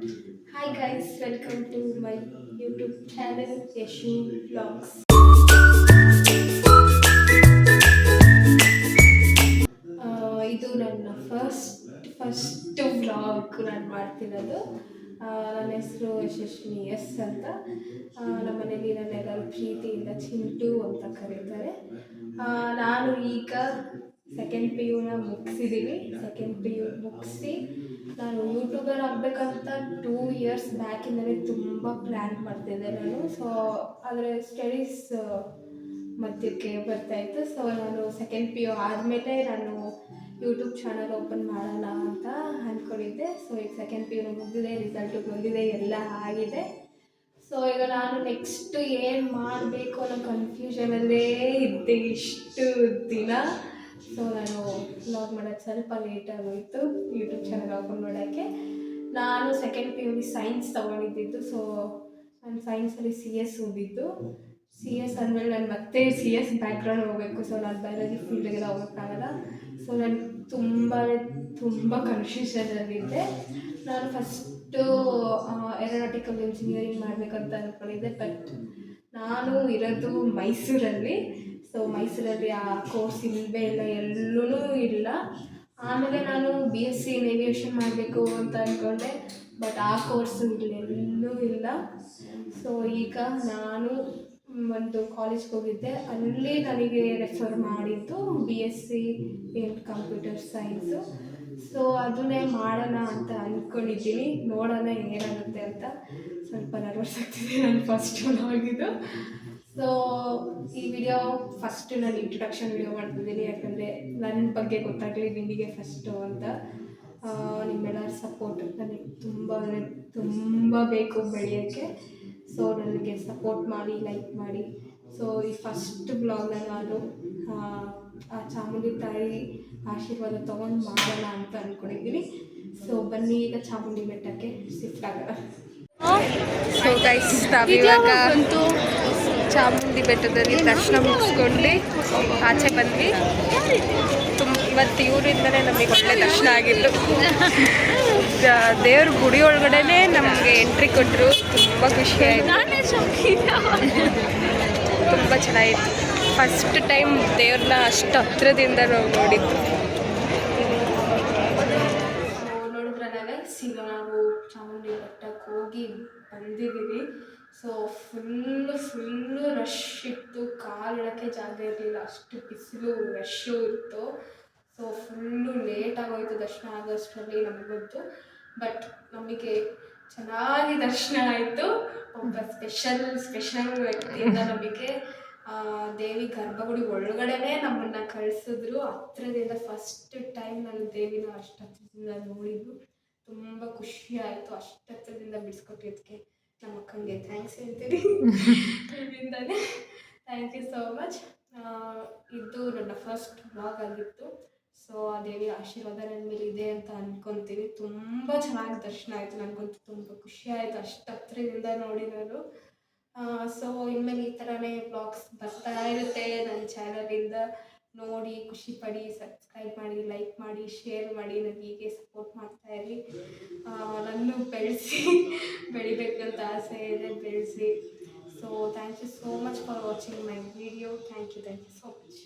Hi guys, welcome to my YouTube channel Yashu Vlogs. ಇದು ನನ್ನ first vlog ನಾನು ಮಾಡ್ತಿರೋದು. ನನ್ನ ಹೆಸರು ಯಶಸ್ವಿನಿ ಎಸ್ ಅಂತ. ನಮ್ಮ ಮನೇಲಿ ನನ್ನೆಲ್ಲರೂ ಪ್ರೀತಿಯಿಂದ ಚಿಂಟು ಅಂತ ಕರೀತಾರೆ. ನಾನು ಈಗ ಸೆಕೆಂಡ್ ಪಿ ಯುನ ಮುಗಿಸಿದ್ದೀನಿ. ಸೆಕೆಂಡ್ ಪಿ ಯು ಮುಗಿಸಿ ನಾನು ಯೂಟ್ಯೂಬರ್ ಆಗಬೇಕಂತ 2 ಇಯರ್ಸ್ ಬ್ಯಾಕಿಂದಲೇ ತುಂಬ ಪ್ಲ್ಯಾನ್ ಮಾಡ್ತಿದ್ದೆ ನಾನು. ಸೊ ಆದರೆ ಸ್ಟಡೀಸ್ ಮಧ್ಯಕ್ಕೆ ಬರ್ತಾಯಿತ್ತು. ಸೊ ನಾನು ಸೆಕೆಂಡ್ ಪಿ ಯು ಆದಮೇಲೆ ನಾನು ಯೂಟ್ಯೂಬ್ ಚಾನಲ್ ಓಪನ್ ಮಾಡೋಣ ಅಂತ ಅಂದ್ಕೊಂಡಿದ್ದೆ. ಸೊ ಈಗ ಸೆಕೆಂಡ್ ಪಿ ಯು ಮುಗಿದಿದೆ, ರಿಸಲ್ಟು ಬಂದಿದೆ, ಎಲ್ಲ ಆಗಿದೆ. ಸೊ ಈಗ ನಾನು ನೆಕ್ಸ್ಟ್ ಏನು ಮಾಡಬೇಕು ಅನ್ನೋ ಕನ್ಫ್ಯೂಷನಲ್ಲೇ ಇದ್ದೆ ಇಷ್ಟು ದಿನ. ಸೊ ನಾನು ವ್ಲಾಗ್ ಮಾಡೋದು ಸ್ವಲ್ಪ ಲೇಟಾಗೋಯಿತು ಯೂಟ್ಯೂಬ್ ಚಾನಲ್ ಓಪನ್ ಮಾಡೋಕ್ಕೆ. ನಾನು ಸೆಕೆಂಡ್ ಪಿ ಯುಲಿ ಸೈನ್ಸ್ ತೊಗೊಂಡಿದ್ದು. ಸೊ ನಾನು ಸೈನ್ಸಲ್ಲಿ ಸಿ ಎಸ್ ಓದಿದ್ದು. ಸಿ ಎಸ್ ಅಂದಮೇಲೆ ನಾನು ಮತ್ತೆ ಸಿ ಎಸ್ ಬ್ಯಾಕ್ಗ್ರೌಂಡ್ ಹೋಗಬೇಕು. ಸೊ ನಾನು ಬಯಾಲಜಿ ಫೀಲ್ಡ್ಗೆಲ್ಲ ಹೋಗೋಕ್ಕಾಗಲ್ಲ. ಸೊ ನಾನು ತುಂಬ ಕನ್ಫ್ಯೂಷನಲ್ಲಿದ್ದೆ. ನಾನು ಫಸ್ಟು ಏರೋನಾಟಿಕಲ್ ಇಂಜಿನಿಯರಿಂಗ್ ಮಾಡಬೇಕಂತ ಅಂದ್ಕೊಂಡಿದ್ದೆ. ಬಟ್ ನಾನು ಇರೋದು ಮೈಸೂರಲ್ಲಿ. ಸೊ ಮೈಸೂರಲ್ಲಿ ಆ ಕೋರ್ಸ್ ಇಲ್ಲವೇ ಇಲ್ಲ, ಎಲ್ಲೂ ಇಲ್ಲ. ಆಮೇಲೆ ನಾನು ಬಿ ಎಸ್ ಸಿ ಏವಿಯೇಷನ್ ಮಾಡಬೇಕು ಅಂತ ಅಂದ್ಕೊಂಡೆ. ಬಟ್ ಆ ಕೋರ್ಸು ಇಲ್ಲೆಲ್ಲೂ ಇಲ್ಲ. ಸೊ ಈಗ ನಾನು ಒಂದು ಕಾಲೇಜ್ಗೆ ಹೋಗಿದ್ದೆ. ಅಲ್ಲಿ ನನಗೆ ರೆಫರ್ ಮಾಡಿದ್ದು B S C in computer science. So ಅದನ್ನೇ ಮಾಡೋಣ ಅಂತ ಅಂದ್ಕೊಂಡಿದ್ದೀನಿ. ನೋಡೋಣ ಏನಾಗುತ್ತೆ ಅಂತ. ಸ್ವಲ್ಪ ನರ್ವಸ್ ಆಗ್ತಿದೆ ನಾನು ಫಸ್ಟ್ ಆಗಿದ್ದು. ಸೊ ಈ ವಿಡಿಯೋ ಫಸ್ಟ್ ನಾನು ಇಂಟ್ರೊಡಕ್ಷನ್ ವಿಡಿಯೋ ಮಾಡ್ತಿದ್ದೀನಿ, ಯಾಕಂದರೆ ನನ್ನ ಬಗ್ಗೆ ಗೊತ್ತಾಗಲಿ ನಿಮಗೆ ಫಸ್ಟು ಅಂತ. ನಿಮ್ಮೆಲ್ಲರ ಸಪೋರ್ಟ್ ನನಗೆ ತುಂಬ ಬೇಕು ಬೆಳೆಯೋಕ್ಕೆ. ಸೊ ನನಗೆ ಸಪೋರ್ಟ್ ಮಾಡಿ, ಲೈಕ್ ಮಾಡಿ. ಸೊ ಈ ಫಸ್ಟ್ ಬ್ಲಾಗ್ನ ನಾನು ಆ ಚಾಮುಂಡಿ ತಾಯಿ ಆಶೀರ್ವಾದ ತೊಗೊಂಡು ಮಾಡೋಣ ಅಂತ ಅಂದ್ಕೊಂಡಿದ್ದೀನಿ. ಸೊ ಬನ್ನಿ ಈಗ ಚಾಮುಂಡಿ ಬೆಟ್ಟಕ್ಕೆ ಶಿಫ್ಟ್ ಆಗೋಣ. ಸೊ ಗೈಸ್, ನಾವಿವಾಗ ಚಾಮುಂಡಿ ಬೆಟ್ಟದಲ್ಲಿ ದರ್ಶನ ಮುಗಿಸ್ಕೊಂಡು ಆಚೆ ಬಂದ್ವಿ. ಇವತ್ತು ಇವರಿಂದಲೇ ನಮಗೆ ಒಳ್ಳೆ ದರ್ಶನ ಆಗಿತ್ತು. ದೇವ್ರ ಗುಡಿ ಒಳಗಡೆ ನಮಗೆ ಎಂಟ್ರಿ ಕೊಟ್ಟರು. ತುಂಬ ಖುಷಿಯಾಯಿತು, ತುಂಬ ಚೆನ್ನಾಗಿತ್ತು. ಫಸ್ಟ್ ಟೈಮ್ ದೇವ್ರನ್ನ ಅಷ್ಟು ಹತ್ರದಿಂದ ನಾವು ನೋಡಿದ್ದು. ನೋಡಿದ್ರಲ್ಲ, ಈಗ ನಾವು ಚಾಮುಂಡಿ ಬೆಟ್ಟಕ್ಕೆ ಹೋಗಿ ಬಂದಿದ್ದೀವಿ. ಸೊ ಫುಲ್ಲು ರಶ್ ಇತ್ತು, ಕಾಲಿಡೋಕ್ಕೆ ಜಾಗ ಇರಲಿಲ್ಲ, ಅಷ್ಟು ಬಿಸಿಲು ರಶ್ಶು ಇತ್ತು. ಸೊ ಫುಲ್ಲು ಲೇಟಾಗೋಯಿತು ದರ್ಶನ ಆಗೋಷ್ಟರಲ್ಲಿ ನಮಗಂತೂ. ಬಟ್ ನಮಗೆ ಚೆನ್ನಾಗಿ ದರ್ಶನ ಆಯಿತು. ಒಬ್ಬ ಸ್ಪೆಷಲ್ ವ್ಯಕ್ತಿಯಿಂದ ನಮಗೆ ದೇವಿ ಗರ್ಭಗುಡಿ ಒಳಗಡೆ ನಮ್ಮನ್ನು ಕಳಿಸಿದ್ರು. ಹತ್ರದಿಂದ ಫಸ್ಟ್ ಟೈಮ್ ನಾನು ದೇವಿನ ಅಷ್ಟು ಹತ್ರದಿಂದ ನೋಡಿದ್ದು. ತುಂಬ ಖುಷಿ ಆಯಿತು. ಅಷ್ಟು ಹತ್ರದಿಂದ ಬಿಡಿಸ್ಕೊಟ್ಟಿದ್ದಕ್ಕೆ ನಮ್ಮ ಅಕ್ಕನಿಗೆ ಥ್ಯಾಂಕ್ಸ್ ಹೇಳ್ತೀನಿ ಇಲ್ಲಿಂದಾನೆ. Thank you so much. ಇದು ನನ್ನ ಫಸ್ಟ್ ವ್ಲಾಗ್ ಆಗಿತ್ತು. ಸೊ ಆ ದೇವಿ ಆಶೀರ್ವಾದ ನನ್ನ ಮೇಲೆ ಇದೆ ಅಂತ ಅಂದ್ಕೊತೀನಿ. ತುಂಬ ಚೆನ್ನಾಗಿ ದರ್ಶನ ಆಯಿತು. ನನಗಂತೂ ತುಂಬ ಖುಷಿ ಆಯಿತು ಅಷ್ಟು ಹತ್ರದಿಂದ ನೋಡಿರೋದು. ಸೊ ಇನ್ಮೇಲೆ ಈ ಥರನೇ ವ್ಲಾಗ್ಸ್ ಬರ್ತಾ ಇರುತ್ತೆ ನನ್ನ ಚಾನಲಿಂದ. ನೋಡಿ ಖುಷಿ ಪಡಿ, ಸಬ್ಸ್ಕ್ರೈಬ್ ಮಾಡಿ, ಲೈಕ್ ಮಾಡಿ, ಶೇರ್ ಮಾಡಿ. ನನಗೆ ಹೀಗೆ ಸಪೋರ್ಟ್ ಮಾಡ್ತಾಯಿರಿ. ನನ್ನ ಬೆಳಿಬೇಕಂತ ಆಸೆ ಇದೆ, ಬೆಳೆಸಿ. So thank you so much for watching my video. Thank you so much.